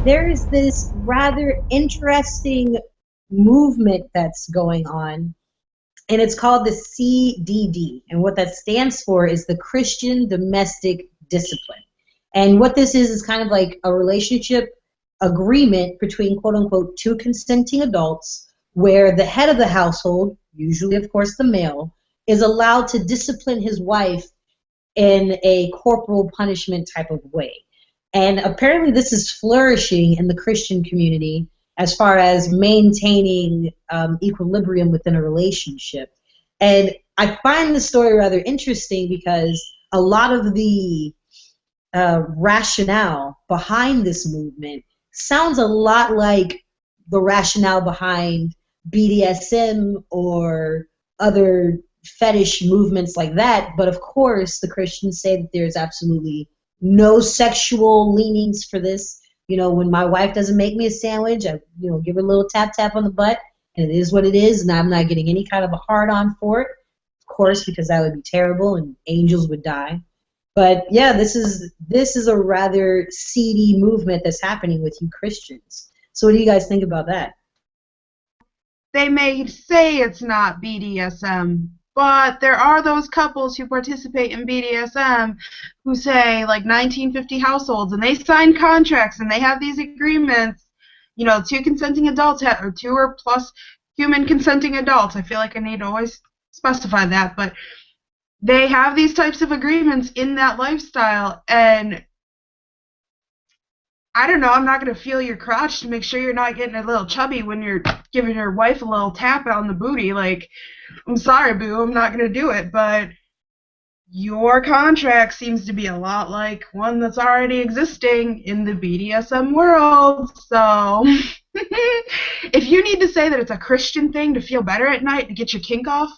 there's this rather interesting movement that's going on, and it's called the CDD. And what that stands for is the Christian Domestic Discipline. And what this is kind of like a relationship agreement between, quote unquote, two consenting adults where the head of the household, usually, of course, the male, is allowed to discipline his wife in a corporal punishment type of way. And apparently this is flourishing in the Christian community as far as maintaining equilibrium within a relationship. And I find the story rather interesting because a lot of the rationale behind this movement sounds a lot like the rationale behind BDSM or other fetish movements like that. But of course, the Christians say that there's absolutely no sexual leanings for this. You know, when my wife doesn't make me a sandwich, I, give her a little tap tap on the butt, and it is what it is, and I'm not getting any kind of a hard-on for it, of course, because that would be terrible and angels would die. But yeah, this is a rather seedy movement that's happening with you Christians. So what do you guys think about that? They may say it's not BDSM, but there are those couples who participate in BDSM who say, like, 1950 households, and they sign contracts, and they have these agreements, two consenting adults, or two or plus human consenting adults. I feel like I need to always specify that, but they have these types of agreements in that lifestyle, and I don't know, I'm not going to feel your crotch to make sure you're not getting a little chubby when you're giving your wife a little tap on the booty. Like, I'm sorry, boo, I'm not going to do it, but your contract seems to be a lot like one that's already existing in the BDSM world. So if you need to say that it's a Christian thing to feel better at night to get your kink off,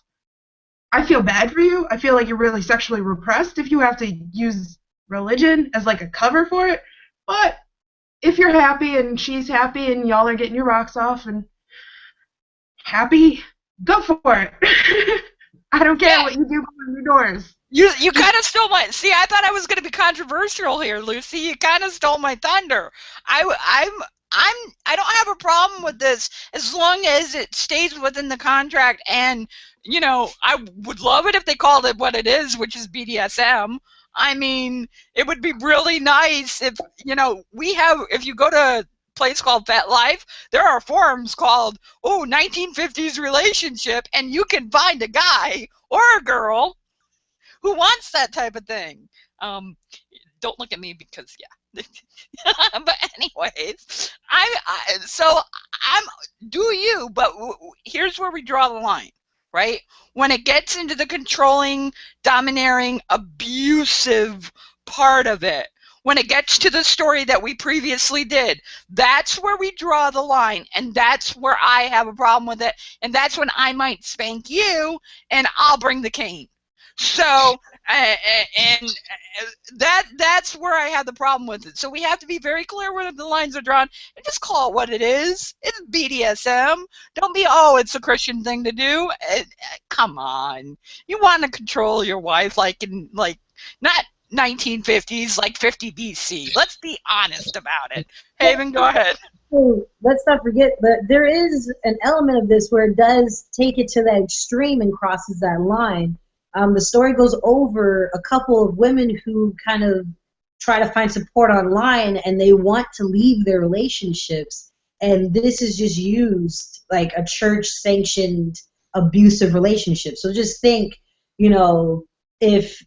I feel bad for you. I feel like you're really sexually repressed if you have to use religion as like a cover for it. But if you're happy and she's happy and y'all are getting your rocks off and happy, go for it. I don't care what you do behind your doors. You kind of stole my. See, I thought I was going to be controversial here, Lucy. You kind of stole my thunder. I don't have a problem with this as long as it stays within the contract. And I would love it if they called it what it is, which is BDSM. I mean, it would be really nice if, if you go to a place called Pet Life, there are forums called, 1950s relationship, and you can find a guy or a girl who wants that type of thing. Don't look at me because, yeah. But anyways, do you, but here's where we draw the line. Right? When it gets into the controlling, domineering, abusive part of it, when it gets to the story that we previously did, that's where we draw the line, and that's where I have a problem with it, and that's when I might spank you, and I'll bring the cane. So, and that's where I have the problem with it. So we have to be very clear where the lines are drawn and just call it what it is. It's BDSM. Don't be, it's a Christian thing to do. Come on. You want to control your wife not 1950s, like 50 BC. Let's be honest about it. Haven, go ahead. Let's not forget that there is an element of this where it does take it to that extreme and crosses that line. The story goes over a couple of women who kind of try to find support online, and they want to leave their relationships, and this is just used like a church-sanctioned abusive relationship. So just think, if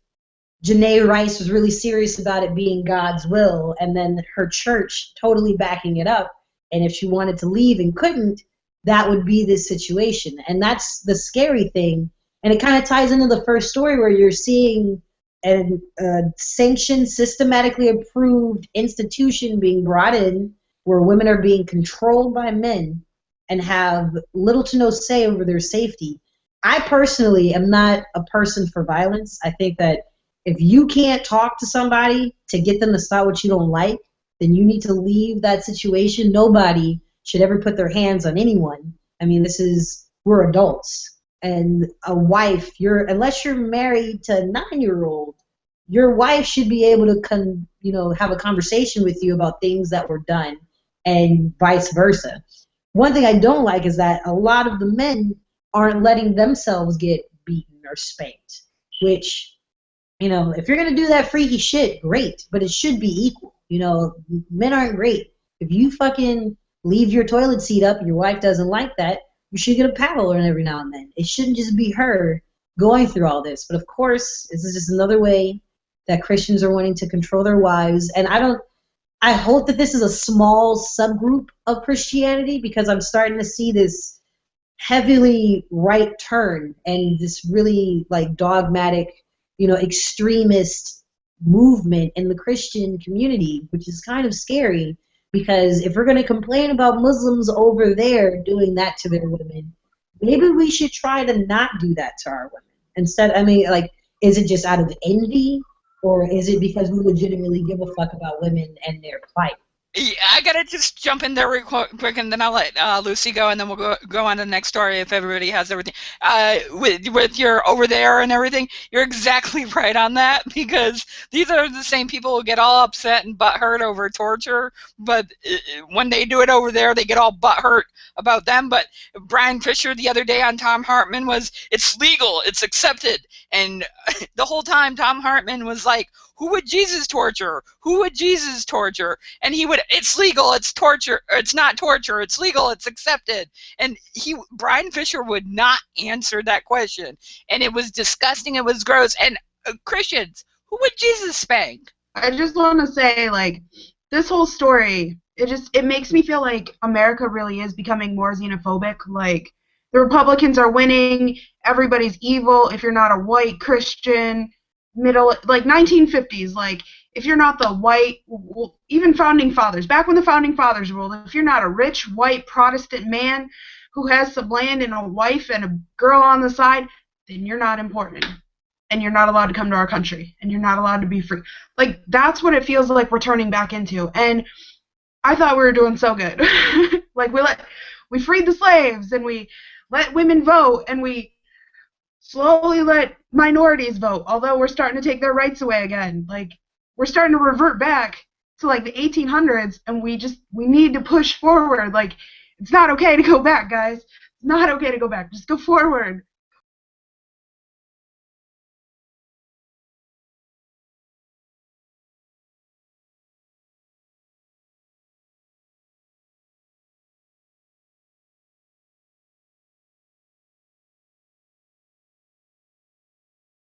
Janae Rice was really serious about it being God's will, and then her church totally backing it up, and if she wanted to leave and couldn't, that would be this situation. And that's the scary thing. And it kind of ties into the first story where you're seeing a sanctioned, systematically approved institution being brought in where women are being controlled by men and have little to no say over their safety. I personally am not a person for violence. I think that if you can't talk to somebody to get them to stop what you don't like, then you need to leave that situation. Nobody should ever put their hands on anyone. I mean, we're adults. And a wife, unless you're married to a 9-year-old, your wife should be able to have a conversation with you about things that were done. and vice versa. One thing I don't like is that a lot of the men aren't letting themselves get beaten or spanked, which, if you're going to do that freaky shit, great, but it should be equal. Men aren't great. If you fucking leave your toilet seat up and your wife doesn't like that, you should get a paddle every now and then. It shouldn't just be her going through all this. But of course, this is just another way that Christians are wanting to control their wives. And I hope that this is a small subgroup of Christianity, because I'm starting to see this heavily right turn and this really like dogmatic, extremist movement in the Christian community, which is kind of scary, because if we're going to complain about Muslims over there doing that to their women, maybe we should try to not do that to our women. Instead, is it just out of envy? Or is it because we legitimately give a fuck about women and their plight? Yeah, I gotta just jump in there real quick, and then I'll let Lucy go, and then we'll go on to the next story if everybody has everything. With your over there and everything, you're exactly right on that, because these are the same people who get all upset and butthurt over torture, but when they do it over there, they get all butthurt about them. But Brian Fisher the other day on Tom Hartman was, it's legal, it's accepted, and the whole time Tom Hartman was like, who would Jesus torture? Who would Jesus torture? And he would, it's legal, it's torture, it's not torture, it's legal, it's accepted. And Brian Fisher would not answer that question. And it was disgusting, it was gross. And Christians, who would Jesus spank? I just want to say, this whole story, it makes me feel like America really is becoming more xenophobic. Like, the Republicans are winning, everybody's evil if you're not a white Christian, 1950s, if you're not the white, even founding fathers, back when the founding fathers ruled, if you're not a rich white Protestant man who has some land and a wife and a girl on the side, then you're not important, and you're not allowed to come to our country, and you're not allowed to be free. That's what it feels like we're turning back into. And I thought we were doing so good. We freed the slaves, and we let women vote, and we slowly let minorities vote, although we're starting to take their rights away again. We're starting to revert back to the 1800s, and we need to push forward. It's not okay to go back, guys. It's not okay to go back. Just go forward.